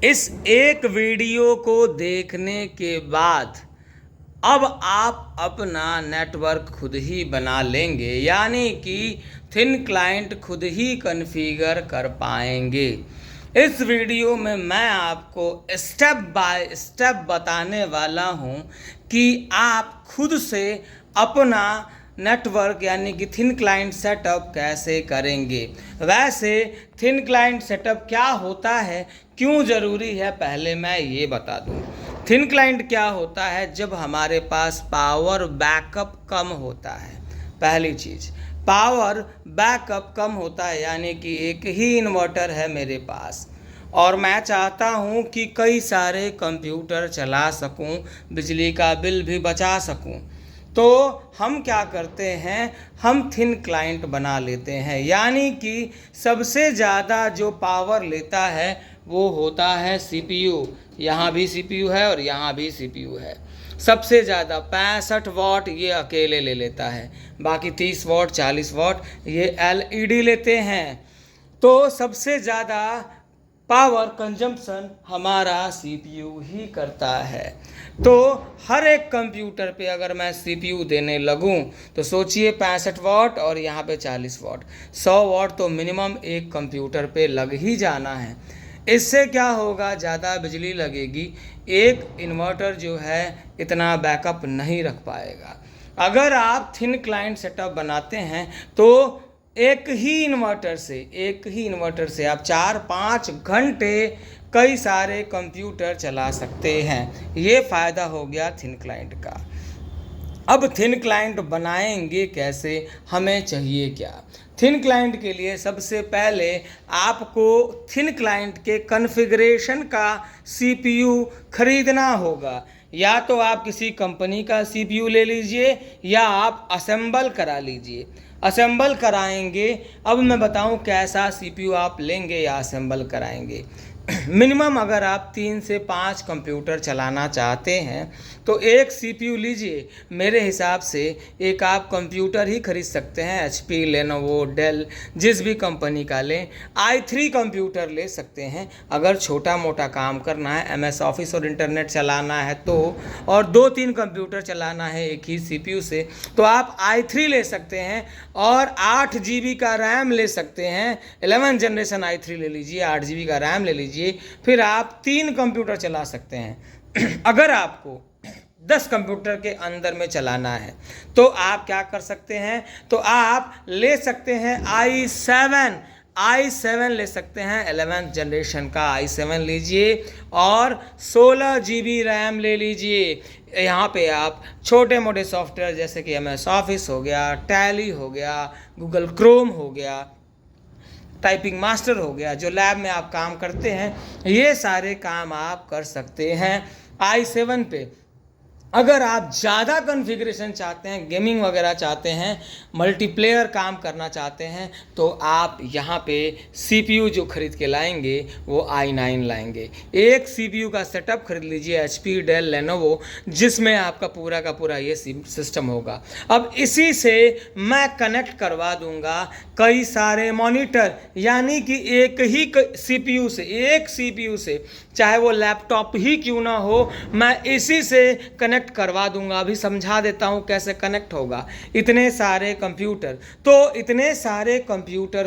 इस एक वीडियो को देखने के बाद अब आप अपना नेटवर्क खुद ही बना लेंगे, यानी कि थिन क्लाइंट खुद ही कॉन्फ़िगर कर पाएंगे। इस वीडियो में मैं आपको स्टेप बाय स्टेप बताने वाला हूं कि आप खुद से अपना नेटवर्क यानी कि थिन क्लाइंट सेटअप कैसे करेंगे। वैसे थिन क्लाइंट सेटअप क्या होता है, क्यों ज़रूरी है, पहले मैं ये बता दूं। थिन क्लाइंट क्या होता है? जब हमारे पास पावर बैकअप कम होता है। पहली चीज़, पावर बैकअप कम होता है, यानी कि एक ही इन्वर्टर है मेरे पास और मैं चाहता हूँ कि कई सारे कंप्यूटर चला सकूँ, बिजली का बिल भी बचा सकूँ। तो हम क्या करते हैं, हम थिन क्लाइंट बना लेते हैं, यानी कि सबसे ज़्यादा जो पावर लेता है वो होता है सीपीयू। यहाँ भी सीपीयू है और यहाँ भी सीपीयू है। सबसे ज़्यादा 65 वाट ये अकेले ले लेता है, बाकी 30 वाट 40 वाट ये एलईडी लेते हैं। तो सबसे ज़्यादा पावर कंजम्पशन हमारा सीपीयू ही करता है। तो हर एक कंप्यूटर पे अगर मैं सीपीयू देने लगूं तो सोचिए 65 वाट और यहाँ पे 40 वाट, 100 वाट तो मिनिमम एक कंप्यूटर पे लग ही जाना है। इससे क्या होगा, ज़्यादा बिजली लगेगी, एक इन्वर्टर जो है इतना बैकअप नहीं रख पाएगा। अगर आप थिन क्लाइंट सेटअप बनाते हैं तो एक ही इन्वर्टर से आप 4-5 घंटे कई सारे कंप्यूटर चला सकते हैं। ये फ़ायदा हो गया थिन क्लाइंट का। अब थिन क्लाइंट बनाएंगे कैसे, हमें चाहिए क्या? थिन क्लाइंट के लिए सबसे पहले आपको थिन क्लाइंट के कॉन्फ़िगरेशन का सीपीयू खरीदना होगा। या तो आप किसी कंपनी का सीपीयू ले लीजिए या आप असेंबल करा लीजिए। असेंबल कराएंगे, अब मैं बताऊं कैसा सीपीयू आप लेंगे या असेंबल कराएंगे। मिनिमम अगर आप 3 से 5 कंप्यूटर चलाना चाहते हैं तो एक सीपीयू लीजिए। मेरे हिसाब से एक आप कंप्यूटर ही खरीद सकते हैं, एचपी, लेनोवो, डेल, जिस भी कंपनी का लें। i3 कंप्यूटर ले सकते हैं अगर छोटा मोटा काम करना है, एमएस ऑफिस और इंटरनेट चलाना है तो, और 2-3 कंप्यूटर चलाना है एक ही सीपीयू से तो आप i3 ले सकते हैं और 8 GB का रैम ले सकते हैं। 11 जनरेशन i3 ले लीजिए, 8 GB का रैम ले लीजिए, फिर आप 3 कंप्यूटर चला सकते हैं। अगर आपको 10 कंप्यूटर के अंदर में चलाना है तो आप क्या कर सकते हैं, तो आप ले सकते हैं i7 ले सकते हैं, 11th जनरेशन का i7 लीजिए और 16 GB रैम ले लीजिए। यहाँ पे आप छोटे मोटे सॉफ्टवेयर जैसे कि एमएस ऑफिस हो गया, टैली हो गया, गूगल क्रोम हो गया, टाइपिंग मास्टर हो गया, जो लैब में आप काम करते हैं, ये सारे काम आप कर सकते हैं i7 पे। अगर आप ज़्यादा कॉन्फ़िगरेशन चाहते हैं, गेमिंग वगैरह चाहते हैं, मल्टीप्लेयर काम करना चाहते हैं, तो आप यहाँ पे सीपीयू जो खरीद के लाएंगे वो i9 लाएंगे। एक सीपीयू का सेटअप खरीद लीजिए, एचपी, डेल, लेनोवो, जिसमें आपका पूरा का पूरा ये सिस्टम होगा। अब इसी से मैं कनेक्ट करवा दूंगा कई सारे मॉनिटर, यानी कि एक सीपीयू से चाहे वो लैपटॉप ही क्यों ना हो, मैं इसी से कनेक्ट करवा दूंगा। अभी समझा देता हूं कैसे कनेक्ट होगा। इतने सारे कंप्यूटर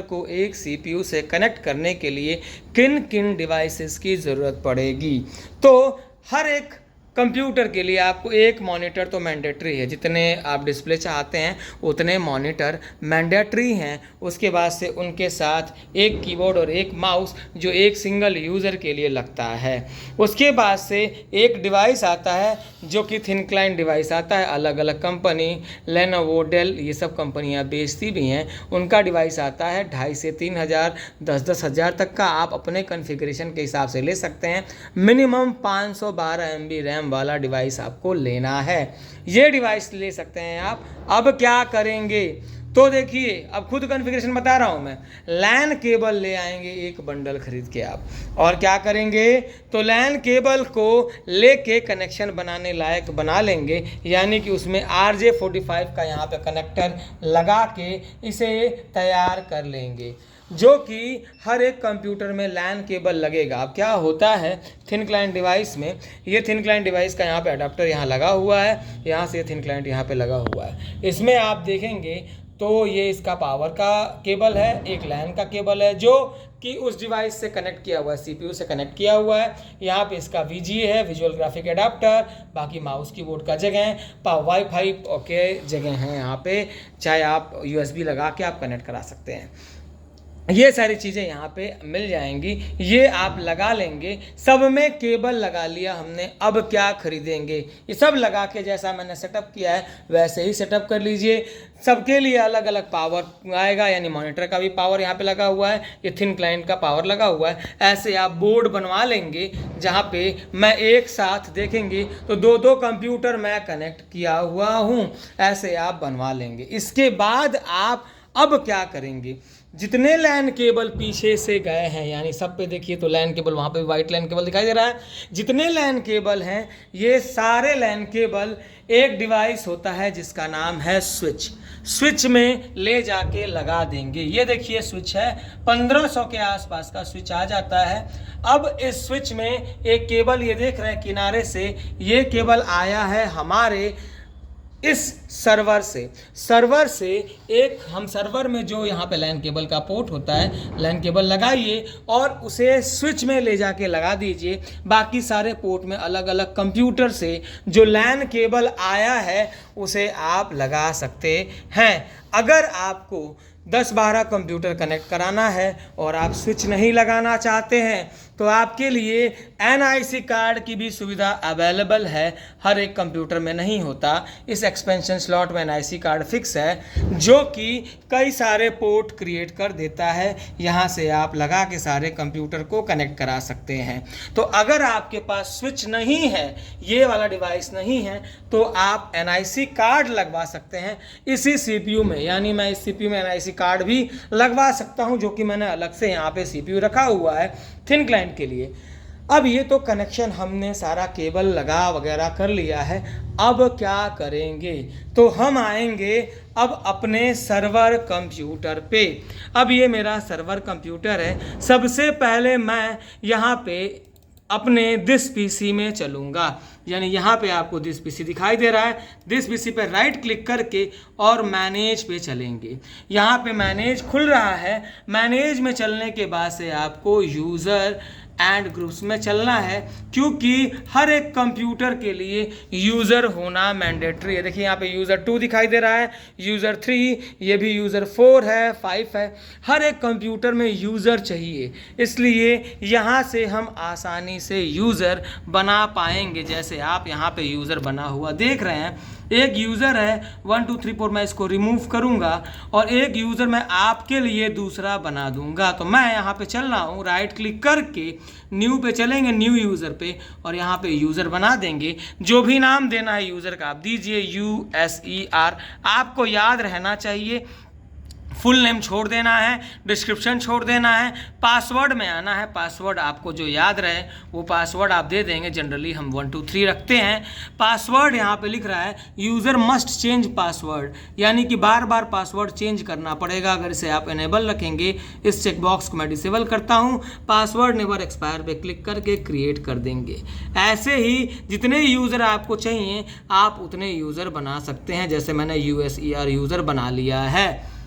को एक सीपीयू से कनेक्ट करने के लिए किन किन डिवाइसेस की ज़रूरत पड़ेगी, तो हर एक कंप्यूटर के लिए आपको एक मॉनिटर तो मैंडेटरी है। जितने आप डिस्प्ले चाहते हैं उतने मॉनिटर मैंडेटरी हैं। उसके बाद से उनके साथ एक कीबोर्ड और एक माउस जो एक सिंगल यूज़र के लिए लगता है। उसके बाद से एक डिवाइस आता है जो कि थिन क्लाइंट डिवाइस आता है। अलग अलग कंपनी, लेनोवो, डेल, ये सब कंपनियां बेचती भी हैं। उनका डिवाइस आता है 2,500 से 3,000, 10-10 हज़ार तक का। आप अपने कॉन्फ़िगरेशन के हिसाब से ले सकते हैं। मिनिमम 512 MB रैम वाला डिवाइस आपको लेना है। ये डिवाइस ले सकते हैं आप। अब क्या करेंगे, तो देखिए, अब खुद कॉन्फ़िगरेशन बता रहा हूँ मैं। लैन केबल ले आएंगे एक बंडल खरीद के आप, और क्या करेंगे, तो लैन केबल को लेके कनेक्शन बनाने लायक बना लेंगे, यानी कि उसमें RJ45 का यहाँ पे कनेक्टर लगा के इसे तैयार कर लेंगे। जो कि हर एक कंप्यूटर में लैन केबल लगेगा। अब क्या होता है थिन क्लाइंट डिवाइस में, ये थिन क्लाइंट डिवाइस का यहाँ पे अडाप्टर यहाँ लगा हुआ है, यहाँ से थिन क्लाइंट यहाँ पे लगा हुआ है। इसमें आप देखेंगे तो ये इसका पावर का केबल है, एक लैन का केबल है जो कि उस डिवाइस से कनेक्ट किया हुआ है, सीपीयू से कनेक्ट किया हुआ है। यहाँ पे इसका VGA है, विजुअल ग्राफिक एडाप्टर, बाकी माउस कीबोर्ड का जगह, वाईफाई के जगह हैं यहाँ पे, चाहे आप USB लगा के आप कनेक्ट करा सकते हैं। ये सारी चीज़ें यहाँ पे मिल जाएंगी, ये आप लगा लेंगे। सब में केबल लगा लिया हमने, अब क्या खरीदेंगे? ये सब लगा के जैसा मैंने सेटअप किया है वैसे ही सेटअप कर लीजिए। सबके लिए अलग अलग पावर आएगा, यानी मॉनिटर का भी पावर यहाँ पे लगा हुआ है, ये थिन क्लाइंट का पावर लगा हुआ है। ऐसे आप बोर्ड बनवा लेंगे जहाँ पे मैं एक साथ देखेंगे तो दो दो कंप्यूटर मैं कनेक्ट किया हुआ हूँ, ऐसे आप बनवा लेंगे। इसके बाद आप अब क्या करेंगे? जितने लैन केबल पीछे से गए हैं, यानी सब पे देखिए तो लैन केबल, वहाँ पे वाइट लैन केबल दिखाई दे रहा है, जितने लैन केबल हैं ये सारे लैन केबल एक डिवाइस होता है जिसका नाम है स्विच। स्विच में ले जाके लगा देंगे। ये देखिए स्विच है, 1500 के आसपास का स्विच आ जाता है। अब इस स्विच में एक केबल, ये देख रहे हैं किनारे से, ये केबल आया है हमारे इस सर्वर से एक, हम सर्वर में जो यहाँ पे लैन केबल का पोर्ट होता है, लैन केबल लगाइए और उसे स्विच में ले जाके लगा दीजिए। बाकी सारे पोर्ट में अलग अलग कंप्यूटर से जो लैन केबल आया है उसे आप लगा सकते हैं। अगर आपको 10-12 कंप्यूटर कनेक्ट कराना है और आप स्विच नहीं लगाना चाहते हैं तो आपके लिए NIC कार्ड की भी सुविधा अवेलेबल है। हर एक कंप्यूटर में नहीं होता, इस एक्सपेंशन स्लॉट में NIC कार्ड फिक्स है जो कि कई सारे पोर्ट क्रिएट कर देता है। यहाँ से आप लगा के सारे कंप्यूटर को कनेक्ट करा सकते हैं। तो अगर आपके पास स्विच नहीं है, ये वाला डिवाइस नहीं है, तो आप NIC कार्ड लगवा सकते हैं इसी CPU में, यानी मैं इस CPU में NIC कार्ड भी लगवा सकता हूं, जो कि मैंने अलग से यहाँ पे CPU रखा हुआ है थिन क्लाइंट के लिए। अब ये तो कनेक्शन हमने सारा केबल लगा वगैरह कर लिया है। अब क्या करेंगे? तो हम आएंगे अब अपने सर्वर कंप्यूटर पे। अब ये मेरा सर्वर कंप्यूटर है। सबसे पहले मैं यहाँ पे अपने दिस पीसी में चलूँगा, यानी यहाँ पे आपको दिस पीसी दिखाई दे रहा है। दिस पीसी पे राइट क्लिक करके और मैनेज पे चलेंगे। यहाँ पे मैनेज खुल रहा है। मैनेज में चलने के बाद से आपको यूज़र एंड ग्रुप्स में चलना है, क्योंकि हर एक कंप्यूटर के लिए यूज़र होना मैंडेटरी है। देखिए यहाँ पे यूज़र 2 दिखाई दे रहा है, यूज़र 3, ये भी यूज़र 4 है, 5 है। हर एक कंप्यूटर में यूज़र चाहिए, इसलिए यहाँ से हम आसानी से यूज़र बना पाएंगे। जैसे आप यहाँ पे यूज़र बना हुआ देख रहे हैं, एक यूज़र है 1 2 3 4, मैं इसको रिमूव करूँगा और एक यूज़र मैं आपके लिए दूसरा बना दूँगा। तो मैं यहाँ पे चल रहा हूँ, राइट क्लिक करके न्यू पे चलेंगे, न्यू यूज़र पे, और यहाँ पे यूज़र बना देंगे। जो भी नाम देना है यूज़र का आप दीजिए, USER आपको याद रहना चाहिए। फुल नेम छोड़ देना है, डिस्क्रिप्शन छोड़ देना है, पासवर्ड में आना है। पासवर्ड आपको जो याद रहे वो पासवर्ड आप दे देंगे। जनरली हम 1 2 3 रखते हैं। पासवर्ड यहाँ पे लिख रहा है यूज़र मस्ट चेंज पासवर्ड, यानी कि बार बार पासवर्ड चेंज करना पड़ेगा। अगर इसे आप इनेबल रखेंगे, इस चेकबॉक्स को मैं डिसेबल करता हूँ, पासवर्ड नेवर एक्सपायर पे क्लिक करके क्रिएट कर देंगे। ऐसे ही जितने यूज़र आपको चाहिए आप उतने यूज़र बना सकते हैं। जैसे मैंने USER यूज़र बना लिया है।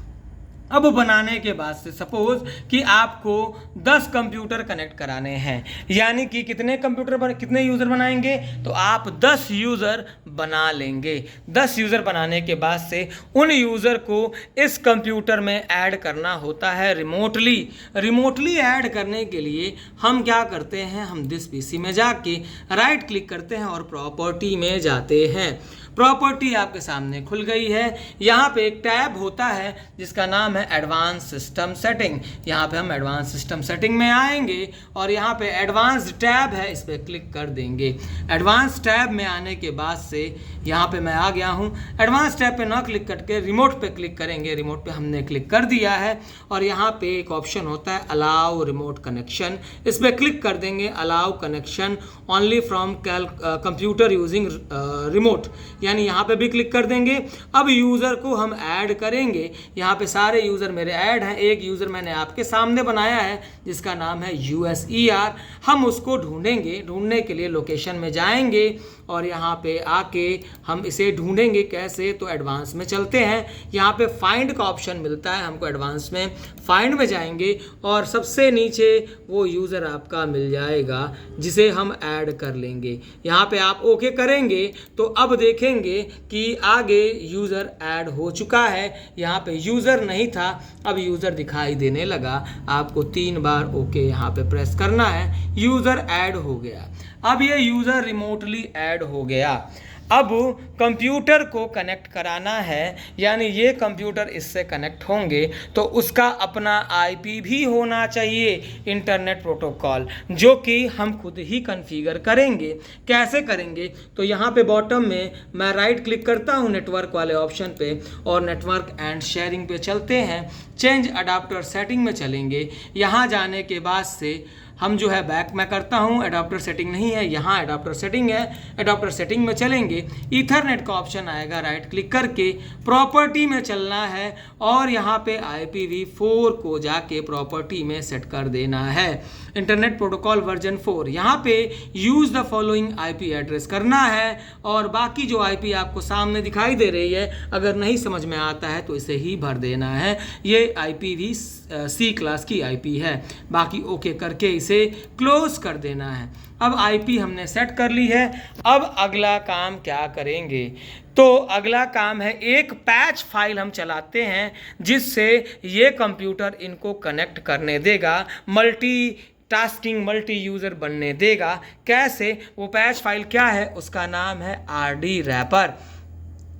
अब बनाने के बाद से सपोज कि आपको 10 कंप्यूटर कनेक्ट कराने हैं, यानी कि कितने यूज़र बनाएंगे? तो आप 10 यूज़र बना लेंगे। 10 यूज़र बनाने के बाद से उन यूज़र को इस कंप्यूटर में ऐड करना होता है रिमोटली ऐड करने के लिए हम क्या करते हैं, हम दिस पीसी में जाके राइट क्लिक करते हैं और प्रॉपर्टी में जाते हैं। प्रॉपर्टी आपके सामने खुल गई है। यहाँ पे एक टैब होता है जिसका नाम है एडवांस सिस्टम सेटिंग। यहाँ पे हम एडवांस सिस्टम सेटिंग में आएंगे और यहाँ पे एडवांस टैब है, इस पर क्लिक कर देंगे। एडवांस टैब में आने के बाद से यहाँ पे मैं आ गया हूँ। एडवांस टैब पे ना क्लिक करके रिमोट पे क्लिक करेंगे। रिमोट पे हमने क्लिक कर दिया है और यहाँ पे एक ऑप्शन होता है अलाउ रिमोट कनेक्शन, इस पर क्लिक कर देंगे। Allow connection only from computer using remote, यानी यहाँ पे भी क्लिक कर देंगे। अब यूज़र को हम ऐड करेंगे। यहाँ पे सारे यूज़र मेरे ऐड हैं। एक यूज़र मैंने आपके सामने बनाया है जिसका नाम है USER। हम उसको ढूंढेंगे। ढूंढने के लिए लोकेशन में जाएंगे और यहाँ पे आके हम इसे ढूंढेंगे। कैसे? तो एडवांस में चलते हैं। यहाँ पे फाइंड का ऑप्शन मिलता है हमको। एडवांस में फाइंड में जाएंगे और सबसे नीचे वो यूज़र आपका मिल जाएगा जिसे हम ऐड कर लेंगे। यहाँ पे आप ओके करेंगे तो अब देखेंगे कि आगे यूज़र ऐड हो चुका है। यहाँ पे यूज़र नहीं था, अब यूज़र दिखाई देने लगा। आपको 3 बार ओके यहाँ पे प्रेस करना है। यूज़र ऐड हो गया। अब ये यूज़र रिमोटली ऐड हो गया। अब कंप्यूटर को कनेक्ट कराना है, यानी ये कंप्यूटर इससे कनेक्ट होंगे तो उसका अपना IP भी होना चाहिए, इंटरनेट प्रोटोकॉल, जो कि हम खुद ही कॉन्फ़िगर करेंगे। कैसे करेंगे? तो यहाँ पे बॉटम में मैं राइट क्लिक करता हूँ नेटवर्क वाले ऑप्शन पे और नेटवर्क एंड शेयरिंग पे चलते हैं। चेंज अडाप्टर सेटिंग में चलेंगे। यहाँ जाने के बाद से हम जो है बैक में करता हूँ। एडाप्टर सेटिंग नहीं है, यहाँ एडाप्टर सेटिंग है। एडाप्टर सेटिंग में चलेंगे, ईथरनेट का ऑप्शन आएगा। राइट क्लिक करके प्रॉपर्टी में चलना है और यहाँ पे IPv4 को जाके प्रॉपर्टी में सेट कर देना है। इंटरनेट प्रोटोकॉल वर्जन 4, यहाँ पे use the following IP address करना है और बाकी जो IP आपको सामने दिखाई दे रही है, अगर नहीं समझ में आता है तो इसे ही भर देना है। ये IPv6 क्लास की IP है। बाकी ओके करके इसे क्लोज कर देना है। अब IP हमने सेट कर ली है। अब अगला काम क्या करेंगे? तो अगला काम है एक पैच फाइल हम चलाते हैं जिससे ये कंप्यूटर इनको कनेक्ट करने देगा, मल्टी यूज़र बनने देगा। कैसे? वो पैच फाइल क्या है? उसका नाम है RD रैपर।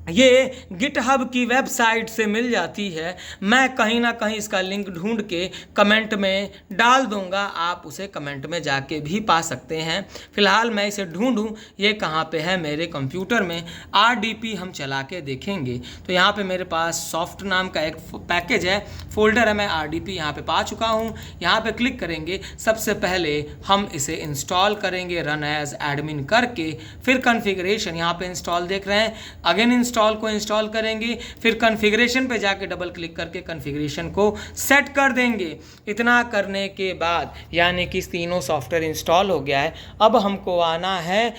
ये गिटहब की वेबसाइट से मिल जाती है। मैं कहीं ना कहीं इसका लिंक ढूंढ के कमेंट में डाल दूंगा, आप उसे कमेंट में जाके भी पा सकते हैं। फिलहाल मैं इसे ढूंढूं ये कहाँ पे है मेरे कंप्यूटर में। RDP हम चला के देखेंगे तो यहाँ पे मेरे पास सॉफ्ट नाम का एक पैकेज है, फोल्डर है। मैं RDP यहाँ पे पा चुका हूँ। यहाँ पे क्लिक करेंगे। सबसे पहले हम इसे इंस्टॉल करेंगे रन एज एडमिन करके। फिर कॉन्फ़िगरेशन यहाँ पे इंस्टॉल देख रहे हैं, अगेन इंस्टॉल को इंस्टॉल करेंगे। फिर कॉन्फ़िगरेशन पे जाके डबल क्लिक करके कॉन्फ़िगरेशन को सेट कर देंगे। इतना करने के बाद यानी कि तीनों सॉफ्टवेयर इंस्टॉल हो गया है। अब हमको आना है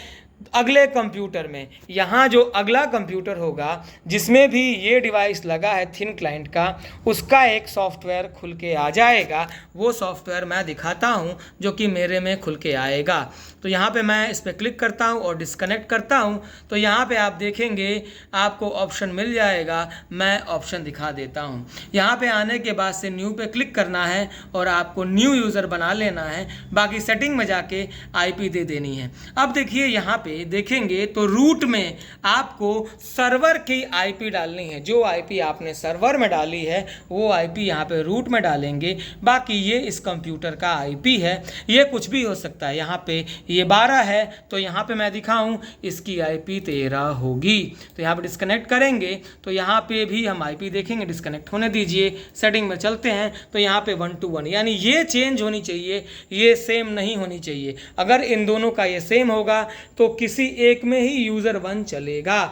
अगले कंप्यूटर में। यहाँ जो अगला कंप्यूटर होगा जिसमें भी ये डिवाइस लगा है थिन क्लाइंट का, उसका एक सॉफ्टवेयर खुल के आ जाएगा। वो सॉफ्टवेयर मैं दिखाता हूँ जो कि मेरे में खुल के आएगा। तो यहाँ पे मैं इस पर क्लिक करता हूँ और डिस्कनेक्ट करता हूँ तो यहाँ पे आप देखेंगे आपको ऑप्शन मिल जाएगा। मैं ऑप्शन दिखा देता हूँ। यहाँ पे आने के बाद से न्यू पे क्लिक करना है और आपको न्यू यूज़र बना लेना है। बाकी सेटिंग में जाके IP दे देनी है। अब देखिए यहाँ पे देखेंगे तो रूट में आपको सर्वर की IP डालनी है। जो IP आपने सर्वर में डाली है वो IP यहाँ पे रूट में डालेंगे। बाकी ये इस कंप्यूटर का IP है, ये कुछ भी हो सकता है। यहाँ पे ये 12 है तो यहाँ पे मैं दिखाऊं इसकी IP 13 होगी। तो यहाँ पे डिस्कनेक्ट करेंगे तो यहाँ पे भी हम IP देखेंगे। डिस्कनेक्ट होने दीजिए। सेटिंग में चलते हैं तो यहाँ पे 1 to 1 यानी ये चेंज होनी चाहिए, ये सेम नहीं होनी चाहिए। अगर इन दोनों का ये सेम होगा तो किसी एक में ही यूज़र 1 चलेगा।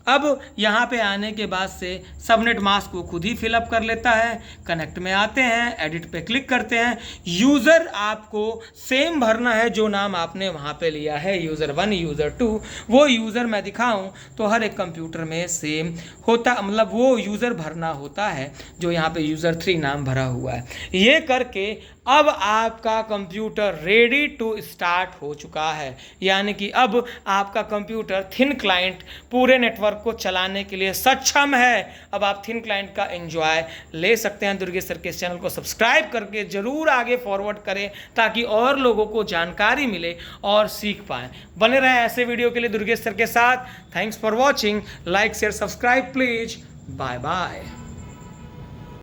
अब यहाँ पे आने के बाद से सबनेट मास्क को खुद ही फिलअप कर लेता है। कनेक्ट में आते हैं, एडिट पे क्लिक करते हैं। यूज़र आपको सेम भरना है जो नाम आपने वहाँ पे लिया है, यूज़र 1 यूज़र 2। वो यूज़र मैं दिखाऊं तो हर एक कंप्यूटर में सेम होता, मतलब वो यूज़र भरना होता है जो यहाँ पे यूज़र 3 नाम भरा हुआ है। ये करके अब आपका कंप्यूटर रेडी टू स्टार्ट हो चुका है। यानी कि अब आपका कंप्यूटर थिन क्लाइंट पूरे नेटवर्क को चलाने के लिए सक्षम है। अब आप थिन क्लाइंट का एंजॉय ले सकते हैं। दुर्गेश सर के इस चैनल को सब्सक्राइब करके ज़रूर आगे फॉरवर्ड करें ताकि और लोगों को जानकारी मिले और सीख पाएँ। बने रहें ऐसे वीडियो के लिए दुर्गेश सर के साथ। Thanks for watching. Like share subscribe please. Bye bye.